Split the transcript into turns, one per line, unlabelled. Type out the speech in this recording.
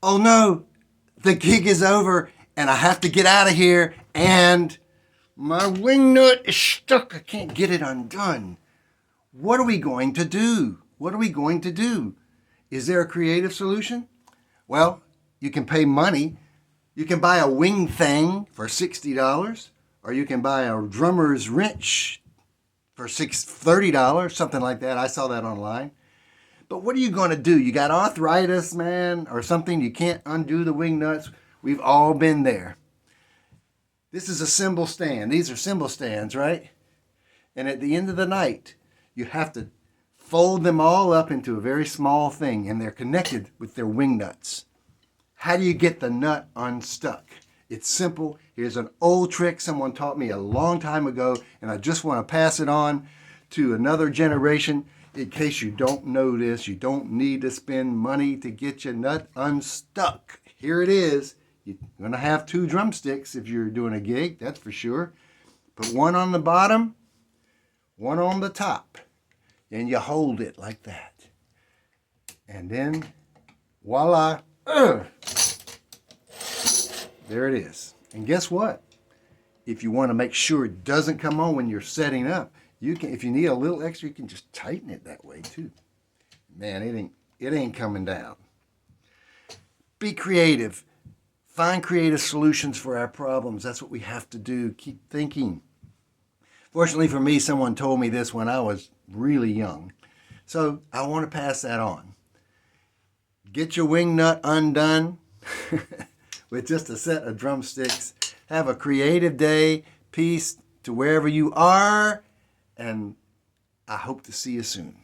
oh no, the gig is over and I have to get out of here and my wing nut is stuck. I can't get it undone. What are we going to do? What are we going to do? Is there a creative solution? Well, you can pay money. You can buy a wing thing for $60, or you can buy a drummer's wrench for $30, something like that. I saw that online. But what are you going to do? You got arthritis, man, or something. You can't undo the wing nuts. We've all been there. This is a cymbal stand. These are cymbal stands, right? And at the end of the night, you have to fold them all up into a very small thing, and they're connected with their wing nuts. How do you get the nut unstuck? It's simple. Here's an old trick someone taught me a long time ago, and I just want to pass it on to another generation. In case you don't know this, you don't need to spend money to get your nut unstuck. Here it is. You're going to have 2 drumsticks if you're doing a gig, that's for sure. Put one on the bottom, one on the top, and you hold it like that. And then, voila, there it is. And guess what? If you want to make sure it doesn't come on when you're setting up, you can. If you need a little extra, you can just tighten it that way too. Man, it ain't coming down. Be creative. Find creative solutions for our problems. That's what we have to do. Keep thinking. Fortunately for me, someone told me this when I was really young. So I want to pass that on. Get your wing nut undone with just a set of drumsticks. Have a creative day. Peace to wherever you are. And I hope to see you soon.